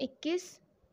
21,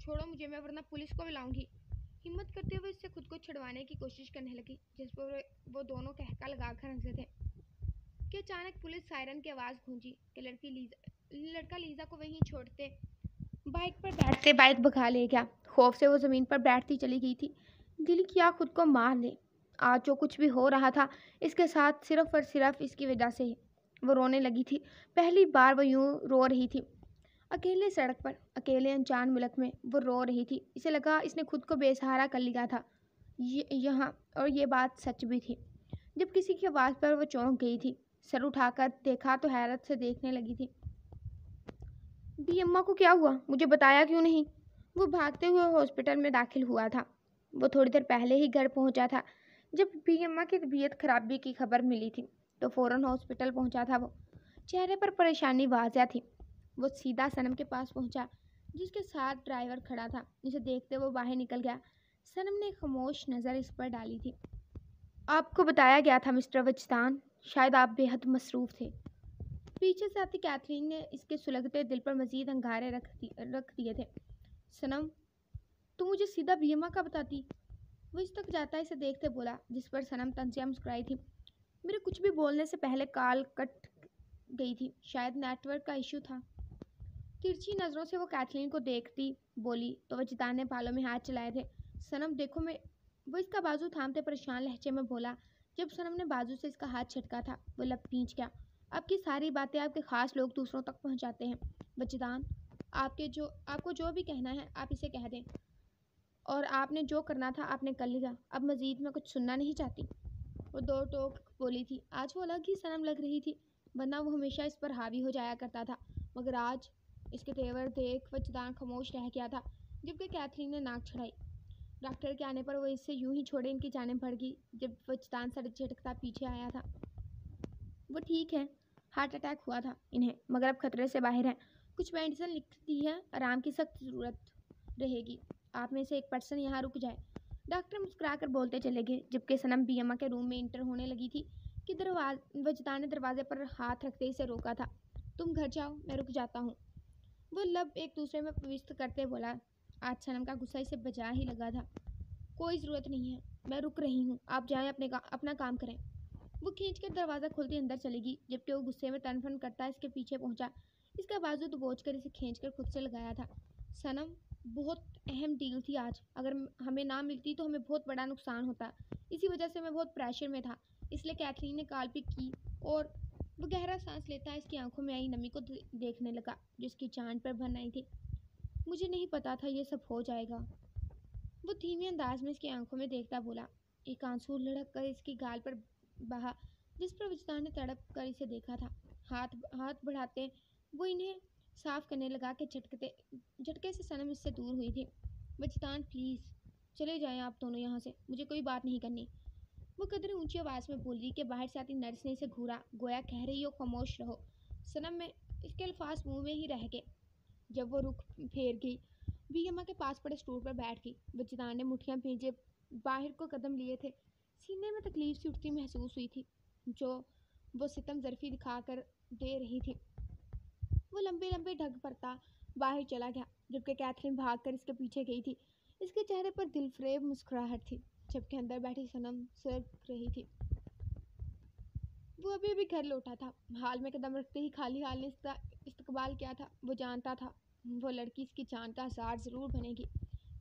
چھوڑو مجھے، میں ورنہ پولیس کو بلاؤں گی۔ ہمت کرتے ہوئے اس سے خود کو چھڑوانے کی کوشش کرنے لگی، جس پر وہ دونوں کہکا لگا کر ہنسے تھے کہ اچانک پولیس سائرن کی آواز گونجی کہ لڑکا لیزا کو وہیں چھوڑتے بائک پر بیٹھتے بائک بھگا لے گیا۔ خوف سے وہ زمین پر بیٹھتی چلی گئی تھی۔ دل کیا خود کو مار لے۔ آج جو کچھ بھی ہو رہا تھا اس کے ساتھ صرف اور صرف اس کی وجہ سے ہی۔ وہ رونے لگی تھی۔ پہلی بار وہ یوں رو رہی تھی، اکیلے سڑک پر، اکیلے انجان ملک میں وہ رو رہی تھی۔ اسے لگا اس نے خود کو بے سہارا کر لیا تھا یہاں، اور یہ بات سچ بھی تھی۔ جب کسی کی آواز پر وہ چونک گئی تھی، سر اٹھا کر دیکھا تو حیرت سے دیکھنے لگی تھی۔ بی اماں کو کیا ہوا؟ مجھے بتایا کیوں نہیں؟ وہ بھاگتے ہوئے ہاسپٹل میں داخل ہوا تھا۔ وہ تھوڑی دیر پہلے ہی گھر پہنچا تھا۔ جب بی اماں کی طبیعت خرابی کی خبر ملی تھی تو فوراً ہاسپٹل پہنچا تھا۔ وہ چہرے پر پریشانی واضح تھی۔ وہ سیدھا صنم کے پاس پہنچا جس کے ساتھ ڈرائیور کھڑا تھا۔ اسے دیکھتے وہ باہر نکل گیا۔ صنم نے خاموش نظر اس پر ڈالی تھی۔ آپ کو بتایا گیا تھا مسٹر وجدان، شاید آپ بے حد مصروف تھے۔ پیچھے سے آتی کیتھرین نے اس کے سلگتے دل پر مزید انگارے رکھ دیے تھے۔ صنم، تو مجھے سیدھا بی اماں کا بتاتی؟ وہ اس تک جاتا اسے دیکھتے بولا، جس پر صنم طنزیہ مسکرائی تھی۔ میرے کچھ بھی بولنے سے پہلے کال کٹ گئی تھی، شاید نیٹ ورک کا ایشو تھا۔ ترچھی نظروں سے وہ کیتھرین کو دیکھتی بولی تو وجدان نے بالوں میں ہاتھ چلائے تھے۔ صنم دیکھو میں، وہ اس کا بازو تھامتے پریشان لہجے میں بولا۔ جب صنم نے بازو سے اس کا ہاتھ چھٹکا تھا وہ لب کھینچ گیا۔ آپ کی ساری باتیں آپ کے خاص لوگ دوسروں تک پہنچاتے ہیں وجدان۔ آپ کو جو بھی کہنا ہے آپ اسے کہہ دیں، اور آپ نے جو کرنا تھا آپ نے کر لیا، اب مزید میں کچھ سننا نہیں چاہتی۔ وہ دو ٹوک بولی تھی۔ آج وہ الگ ہی صنم لگ رہی تھی، ورنہ وہ ہمیشہ اس پر حاوی ہو جایا کرتا تھا، مگر آج اس کے تیور دیکھ وجدان خاموش رہ گیا تھا۔ جبکہ کیتھرین نے ناک چڑھائی۔ ڈاکٹر کے آنے پر وہ اس سے یوں ہی چھوڑے ان کی جانب بڑھ گئی۔ جب وجدان سر جھٹکتا پیچھے آیا تھا۔ وہ ٹھیک ہے، ہارٹ اٹیک ہوا تھا انہیں، مگر اب خطرے سے باہر ہیں۔ کچھ میڈیسن لکھ دی ہے، آرام کی سخت ضرورت رہے گی۔ آپ میں سے ایک پرسن یہاں رک جائے۔ ڈاکٹر مسکرا کر بولتے چلے گئے۔ جبکہ صنم بی اماں کے روم میں انٹر ہونے لگی تھی کہ وجدان نے دروازے پر ہاتھ رکھتے اسے روکا تھا۔ تم گھر جاؤ، میں رک جاتا ہوں، وہ لب ایک دوسرے میں پیوست کرتے بولا۔ آج صنم کا غصہ اسے بجا ہی لگا تھا۔ کوئی ضرورت نہیں ہے، میں رک رہی ہوں، آپ جائیں اپنا کام کریں۔ وہ کھینچ کر دروازہ کھولتی اندر چلی گئی، جبکہ وہ غصے میں تن فن کرتا اس کے پیچھے پہنچا۔ اس کا بازو دبوچ کر اسے کھینچ کر خود سے لگایا تھا۔ صنم، بہت اہم ڈیل تھی آج، اگر ہمیں نہ ملتی تو ہمیں بہت بڑا نقصان ہوتا، اسی وجہ سے میں بہت پریشر میں تھا، اس لیے کیتھرین نے کال پک کی۔ اور وہ گہرا سانس لیتا اس کی آنکھوں میں آئی نمی کو دیکھنے لگا جو اس کی چاند پر بن آئی تھی۔ مجھے نہیں پتا تھا یہ سب ہو جائے گا، وہ دھیمی انداز میں اس کی آنکھوں میں دیکھتا بولا۔ ایک آنسو لڑک کر اس کی گال پر بہا، جس پر وجدان نے تڑپ کر اسے دیکھا تھا۔ ہاتھ بڑھاتے وہ انہیں صاف کرنے لگا کہ جھٹکے سے صنم اس سے دور ہوئی تھی۔ وجدان پلیز چلے جائیں آپ دونوں یہاں سے، مجھے کوئی بات نہیں کرنی، وہ قدرے اونچی آواز میں بولی کہ باہر سے آتی نرس نے اسے گھورا، گویا کہہ رہی ہو خاموش رہو۔ صنم میں اس کے الفاظ منہ میں ہی رہ گئے۔ جب وہ رخ پھیر گئی، بی اماں کے پاس پڑے اسٹول پر بیٹھ گئی۔ وجدان نے مٹھیاں بھیجے باہر کو قدم لیے تھے۔ سینے میں تکلیف سی اٹھتی محسوس ہوئی تھی جو وہ ستم ظرفی دکھا کر دے رہی تھی۔ وہ لمبے لمبے ڈھگ پڑتا باہر چلا گیا، جبکہ کیتھرین بھاگ کر اس کے پیچھے گئی تھی۔ اس کے چہرے پر دل فریب مسکراہٹ تھی، جبکہ اندر بیٹھی صنم سرک رہی تھی۔ وہ ابھی گھر لوٹا تھا، حال میں قدم رکھتے ہی خالی حال نے اس کا استقبال کیا تھا۔ وہ جانتا تھا وہ لڑکی اس کی جان کا ہزار ضرور بنے گی،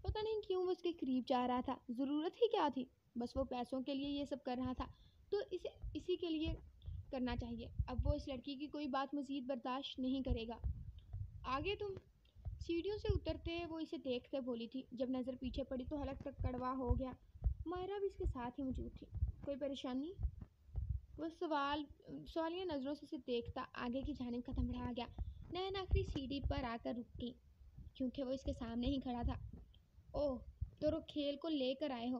پتہ نہیں کیوں وہ اس کے قریب جا رہا تھا، ضرورت ہی کیا تھی، بس وہ پیسوں کے لیے یہ سب کر رہا تھا تو اسے اسی کے لیے کرنا چاہیے۔ اب وہ اس لڑکی کی کوئی بات مزید برداشت نہیں کرے گا۔ آگے تم، سیڑھیوں سے اترتے وہ اسے دیکھتے بولی تھی۔ جب نظر پیچھے پڑی تو حلق تک کڑوا ہو گیا۔ مائرہ بھی اس کے ساتھ ہی موجود تھی۔ کوئی پریشانی؟ وہ سوالیہ نظروں سے اسے دیکھتا آگے کی جانب قدم بڑھا گیا۔ نین آخری سیڑھی پر آ کر رک گئی کیونکہ وہ اس کے سامنے ہی کھڑا تھا۔ اوہ، تو رو کھیل کو لے کر آئے ہو،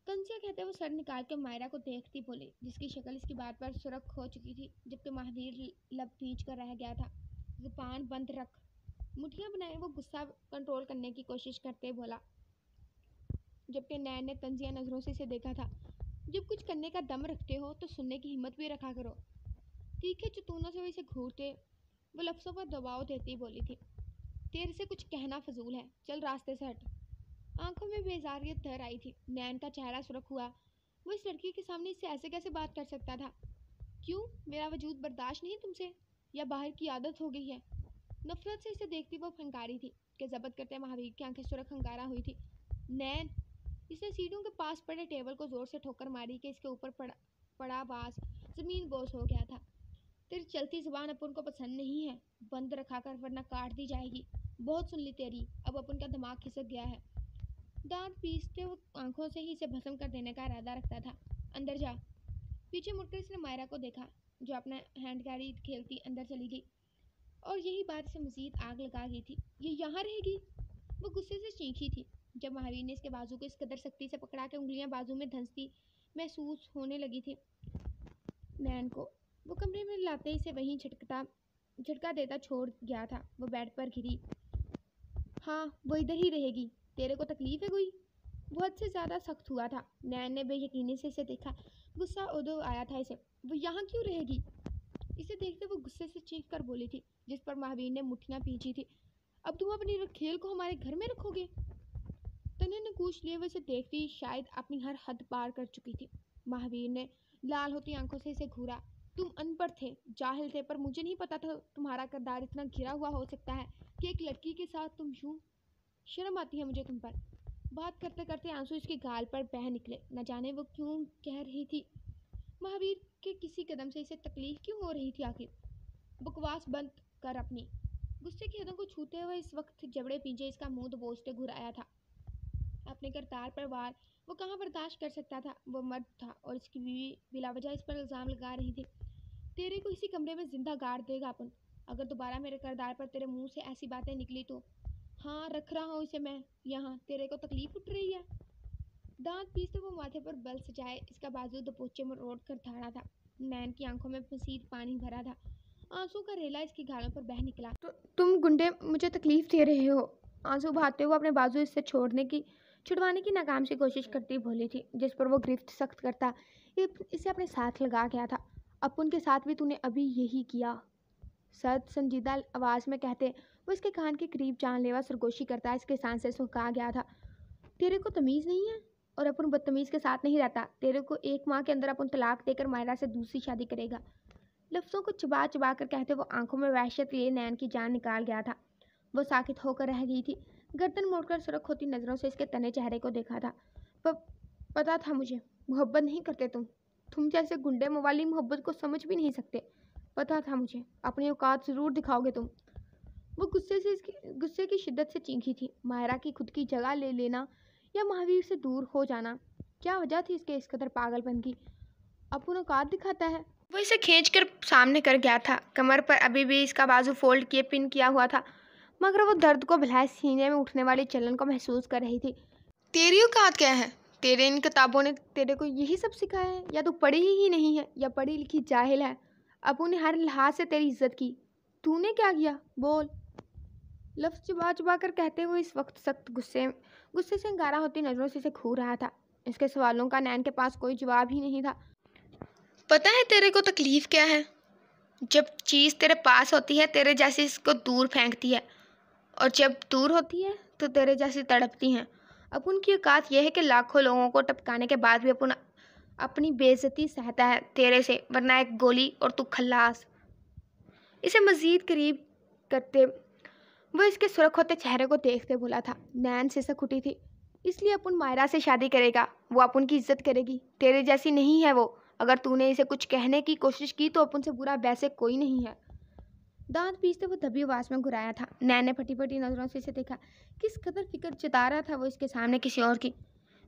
کنسیا کہتے وہ سر نکال کے مائرہ کو دیکھتی بولی، جس کی شکل اس کی بات پر سرخ ہو چکی تھی، جبکہ مہدیر لب کھینچ کر رہ گیا تھا۔ زبان بند رکھ، مٹھیاں بنائے وہ غصہ کنٹرول کرنے کی کوشش کرتے بولا، جبکہ نین نے طنزیہ نظروں سے اسے دیکھا تھا۔ جب کچھ کرنے کا دم رکھتے ہو تو سننے کی ہمت بھی رکھا کرو۔ تیکھے چتونوں سے وہ اسے گھورتے وہ لفظوں پر دباؤ دیتی بولی تھی۔ تیرے سے کچھ کہنا فضول ہے، چل راستے سے ہٹ۔ آنکھوں میں بیزاریت دھر آئی تھی، نین کا چہرہ سرخ ہوا۔ وہ اس لڑکی کے سامنے اس سے ایسے کیسے بات کر سکتا تھا؟ کیوں؟ میرا وجود برداشت نہیں تم سے، یا باہر کی عادت ہو گئی ہے؟ نفرت سے اسے دیکھتی وہ پھنکاری تھی کہ ضبط کرتے مہاویر کی آنکھیں سرخ ہنکارا ہوئی تھی۔ نین! اس نے سیڑھیوں کے پاس پڑے ٹیبل کو زور سے ٹھوکر ماری کہ اس کے اوپر پڑا باز زمین بوس ہو گیا تھا۔ تیری چلتی زبان اپن کو پسند نہیں ہے، بند رکھا کر ورنہ کاٹ دی جائے گی۔ بہت سن لی تیری، اب اپن کا دماغ کھسک گیا ہے۔ دانت پیستے وہ آنکھوں سے ہی اسے بھسم کر دینے کا ارادہ رکھتا تھا۔ اندر جا۔ پیچھے مڑ کر اس نے مائرہ کو دیکھا جو اپنا ہینڈ گاڑی کھیلتی اندر چلی گئی، اور یہی بات اسے مزید آگ لگا گئی تھی۔ یہ یہاں رہے گی؟ وہ غصے سے چیخی تھی جب مہاویر نے اس کے بازو کو اس قدر سختی سے پکڑا کہ انگلیاں بازو میں دھنستی محسوس ہونے لگی تھی۔ نین کو وہ کمرے میں لاتے ہی اسے وہیں جھٹکا دیتا چھوڑ گیا تھا۔ وہ بیڈ پر گری۔ ہاں، وہ ادھر ہی رہے گی۔ تیرے کو تکلیف ہے کوئی؟ وہ حد سے زیادہ سخت ہوا تھا۔ نین نے بے یقینی سے اسے دیکھا، غصہ ادو آیا تھا اسے۔ وہ یہاں کیوں رہے گی؟ اسے دیکھتے وہ غصے سے چیخ کر بولی تھی، جس پر مہاویر نے مٹھیاں پیچھی تھی۔ اب تم اپنی کھیل کو ہمارے گھر میں رکھو گے؟ تنے نے کوش لیے وہ اسے دیکھتی شاید اپنی ہر حد پار کر چکی تھی۔ مہاویر نے لال ہوتی آنکھوں سے اسے گھورا۔ تم ان پڑھ تھے، جاہل تھے، پر مجھے نہیں پتا تھا تمہارا کردار اتنا گھرا ہوا ہو سکتا ہے کہ ایک لڑکی کے ساتھ تم یوں۔ شرم آتی ہے مجھے تم پر۔ بات کرتے کرتے آنسو اس کی گال پر بہہ نکلے۔ نہ جانے وہ کیوں کہہ رہی تھی مہاویر کے کسی قدم سے اسے تکلیف کیوں ہو رہی تھی آخر؟ بکواس بند کر اپنی۔ غصے کی حدوں کو چھوتے ہوئے اس وقت جبڑے پیچھے اس کا منہ دبوچتے گھر آیا تھا۔ اپنے کردار پر وار وہ کہاں برداشت کر سکتا تھا؟ وہ مرد تھا اور اس کی بیوی بلا وجہ اس پر الزام لگا رہی تھی۔ تیرے کو اسی کمرے میں زندہ گاڑ دے گا اپن، اگر دوبارہ میرے کردار پر تیرے منہ سے ایسی باتیں نکلی تو۔ ہاں، رکھ رہا ہوں اسے میں یہاں، تیرے کو تکلیف اٹھ رہی ہے؟ دانت پیستے وہ ماتھے پر بل سجائے اس کا بازو دبوچے میں روڑ کر دھاڑا تھا۔ نین کی آنکھوں میں مزید پانی بھرا تھا، آنسو کا ریلا اس کی گالوں پر بہہ نکلا۔ تم گنڈے مجھے تکلیف دے رہے ہو؟ آنسو بہاتے ہوئے اپنے بازو اس سے چھڑوانے کی ناکام سی کوشش کرتی بولی تھی، جس پر وہ گرفت سخت کرتا اسے اپنے ساتھ لگا گیا تھا۔ اپن کے ساتھ بھی تو نے ابھی یہی کیا، سرد سنجیدہ آواز میں کہتے وہ اس کے کان کے قریب جان لیوا سرگوشی کرتا اس کے سانسیں سکھا گیا تھا۔ تیرے کو تمیز نہیں ہے؟ اور اپن بدتمیز کے ساتھ نہیں رہتا؟ تیرے کو 1 ماہ کے اندر اپن طلاق دے کر مائرہ سے دوسری شادی کرے گا۔ لفظوں کو چبا چبا کر کہتے وہ آنکھوں میں وحشت لیے نین کی جان نکال گیا تھا۔ وہ ساکت ہو کر رہ گئی تھی، گردن موڑ کر سرخ ہوتی نظروں سے اس کے تنے چہرے کو دیکھا تھا۔ پتا تھا مجھے، محبت نہیں کرتے تم جیسے گنڈے موالی محبت کو سمجھ بھی نہیں سکتے۔ پتا تھا مجھے، اپنی اوقات ضرور دکھاؤ گے تم۔ وہ غصے کی شدت سے چیخی تھی۔ مائرہ کی خود کی جگہ لے لینا یا مہاویر سے دور ہو جانا، کیا وجہ تھی اس کے اس قدر پاگل پن کی؟ اپن اوقات دکھاتا ہے؟ وہ اسے کھینچ کر سامنے کر گیا تھا، کمر پر ابھی بھی اس کا بازو فولڈ کیے پن کیا ہوا تھا، مگر وہ درد کو بھلائے سینے میں اٹھنے والی چلن کو محسوس کر رہی تھی۔ تیری اوقات کیا ہے؟ تیرے ان کتابوں نے تیرے کو یہی سب سکھایا ہے؟ یا تو پڑھی ہی نہیں ہے یا پڑھی لکھی جاہل ہے۔ ابو نے ہر لحاظ سے تیری عزت کی، تو نے کیا کیا؟ بول۔ لفظ چبا چبا کر کہتے ہوئے اس وقت سخت غصے سے انگارہ ہوتی نظروں سے اسے گھور رہا تھا۔ اس کے سوالوں کا نین کے پاس کوئی جواب ہی نہیں تھا۔ پتہ ہے تیرے کو تکلیف کیا ہے؟ جب چیز تیرے پاس ہوتی ہے تیرے جیسی اس کو دور پھینکتی ہے، اور جب دور ہوتی ہے تو تیرے جیسی تڑپتی ہیں۔ اپن کی اوقات یہ ہے کہ لاکھوں لوگوں کو ٹپکانے کے بعد بھی اپن اپنی بے عزتی سہتا ہے تیرے سے، ورنہ ایک گولی اور تو خلاص۔ اسے مزید قریب کرتے وہ اس کے سرخ ہوتے چہرے کو دیکھتے بولا تھا۔ نین سسک اٹھی تھی۔ اس لیے اپن مائرہ سے شادی کرے گا، وہ اپن کی عزت کرے گی، تیرے جیسی نہیں ہے وہ۔ اگر تو نے اسے کچھ کہنے کی کوشش کی تو اپن سے برا ویسے کوئی نہیں ہے۔ دانت پیستے وہ دبی آواز میں گھرایا تھا۔ نین نے پھٹی پھٹی نظروں سے اسے دیکھا، کس قدر فکر جتا رہا تھا وہ اس کے سامنے کسی اور کی۔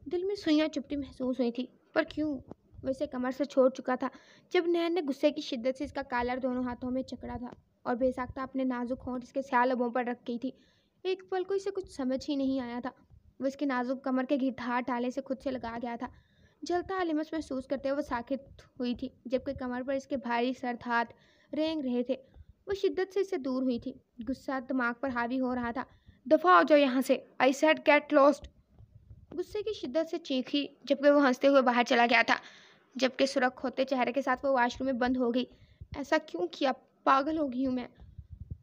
دل میں سوئیاں چپٹی محسوس ہوئی تھی، پر کیوں؟ وہ اسے کمر سے چھوڑ چکا تھا جب نین نے غصے کی شدت سے اس کا کالر دونوں ہاتھوں میں جکڑا تھا اور بے ساختہ اپنے نازک ہونٹ اس کے سیاہ لبوں پر رکھ گئی تھی۔ ایک پل کو اسے کچھ سمجھ ہی نہیں آیا تھا۔ وہ اس کے نازک کمر کے گرد ہاتھ ڈالے سے خود سے لگا گیا تھا۔ جلتا لمس محسوس کرتے ہوئے وہ ساکت ہوئی تھی، جبکہ کمر پر اس کے بھاری سرد ہاتھ رینگ رہے تھے۔ وہ شدت سے اس سے دور ہوئی تھی، غصہ دماغ پر حاوی ہو رہا تھا۔ دفع ہو جاؤ یہاں سے، آئی سیڈ گیٹ لاسٹ۔ غصے کی شدت سے چیخی، جبکہ وہ ہنستے ہوئے باہر چلا گیا تھا، جبکہ سرخ ہوتے چہرے کے ساتھ وہ واش روم میں بند ہو گئی۔ ایسا کیوں کیا؟ پاگل ہو گئی ہوں میں۔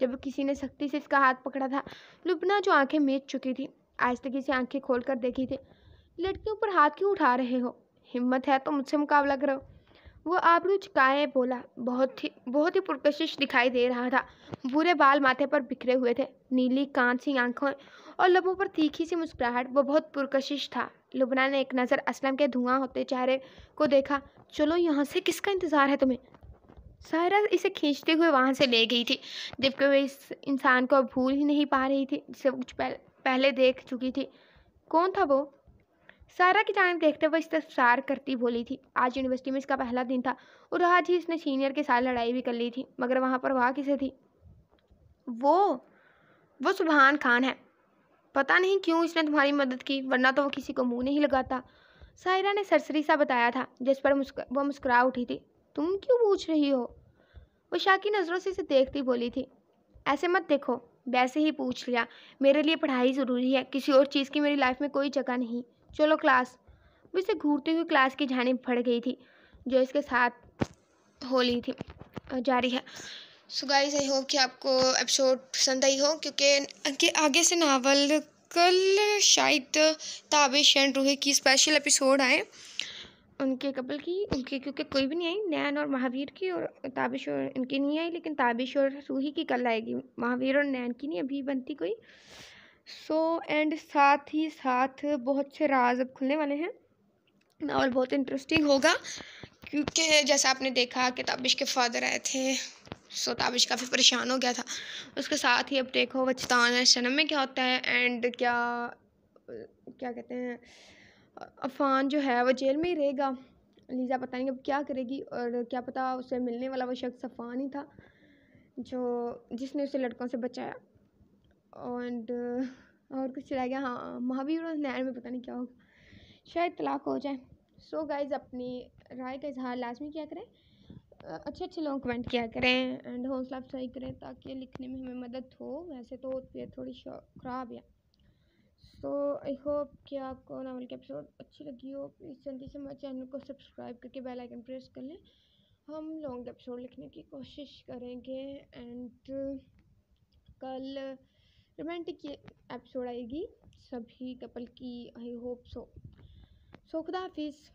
جب کسی نے سختی سے اس کا ہاتھ پکڑا تھا۔ لبنہ جو آنکھیں میچ چکی تھی آہستگی سے آنکھیں کھول کر دیکھی تھی۔ لڑکیوں پر ہاتھ کیوں اٹھا رہے ہو؟ ہمت ہے تو مجھ سے مقابلہ کرو۔ وہ آبرو چکائے بولا، بہت ہی پرکشش دکھائی دے رہا تھا۔ برے بال ماتھے پر بکھرے ہوئے تھے، نیلی کان سی آنکھوں اور لبوں پر تیکھی سی مسکراہٹ۔ وہ بہت پرکشش تھا۔ لبنہ نے ایک نظر اسلم کے دھواں ہوتے چہرے کو دیکھا۔ چلو یہاں سے، کس کا انتظار ہے تمہیں؟ ساحرہ اسے کھینچتے ہوئے وہاں سے لے گئی تھی، جبکہ وہ اس انسان کو بھول ہی نہیں پا رہی تھی جسے کچھ پہلے دیکھ چکی تھی۔ کون تھا وہ؟ سارا کی جانب دیکھتے ہوئے استفسار کرتی بولی تھی۔ آج یونیورسٹی میں اس کا پہلا دن تھا اور آج ہی اس نے سینئر کے ساتھ لڑائی بھی کر لی تھی، مگر وہاں پر وہاں کسے تھی؟ وہ سبحان خان ہے۔ پتہ نہیں کیوں اس نے تمہاری مدد کی، ورنہ تو وہ کسی کو منہ نہیں لگاتا، ساحرہ نے سرسری سا بتایا تھا، جس پر وہ مسکرا اٹھی تھی۔ تم کیوں پوچھ رہی ہو؟ وہ شاکی نظروں سے اسے دیکھتی بولی تھی۔ ایسے مت دیکھو، ویسے ہی پوچھ لیا۔ میرے لیے پڑھائی ضروری ہے، کسی اور چیز کی میری لائف میں کوئی جگہ نہیں۔ چلو کلاس۔ وہ اسے گھورتی ہوئی کلاس کی جانب بڑھ گئی تھی جو اس کے ساتھ ہولی تھی جاری ہے۔ سو گائز آئی ہوپ کہ آپ کو ایپیسوڈ پسند آئی ہو، کیونکہ آگے سے ناول کل شاید تابش اینڈ روحی کی اسپیشل ایپیسوڈ آئے، ان کے کپل کی، ان کی کیونکہ کوئی بھی نہیں آئی، نین اور مہاویر کی، اور تابش اور ان کی نہیں آئی، لیکن تابش اور روحی کی کل آئے گی، مہاویر اور نین کی نہیں ابھی بنتی کوئی۔ سو اینڈ ساتھ ہی ساتھ بہت سے راز اب کھلنے والے ہیں، ناول بہت انٹرسٹنگ ہوگا، کیونکہ جیسا آپ نے دیکھا کہ تابش کے فادر آئے تھے، سو تابش کافی پریشان ہو گیا تھا۔ اس کے ساتھ ہی اب دیکھو وچتان ہے سنم میں کیا ہوتا ہے، اینڈ کیا کہتے ہیں، عفان جو ہے وہ جیل میں ہی رہے گا، لیزا پتہ نہیں اب کیا کرے گی، اور کیا پتہ اسے ملنے والا وہ شخص عفان ہی تھا جس نے اسے لڑکوں سے بچایا، اور کچھ رہ گیا، ہاں مہاویر اور نین میں پتہ نہیں کیا ہوگا، شاید طلاق ہو جائے۔ سو گائز اپنی رائے کا اظہار لازمی کیا کریں، اچھے لوگ کمنٹ کیا کریں، اینڈ حوصلہ افزائی کریں تاکہ لکھنے میں ہمیں مدد ہو، ویسے تو تھوڑی خراب ہے۔ سو آئی ہوپ کہ آپ کو ناول کی ایپیسوڈ اچھی لگی ہو، پلیز جلدی سے ہمارے چینل کو سبسکرائب کر کے بیل آئیکن پریس کر لیں، ہم لانگ ایپیسوڈ لکھنے کی کوشش کریں گے، اینڈ کل رومانٹک ایپیسوڈ آئے گی سبھی کپل کی، آئی ہوپ سو خدا حافظ۔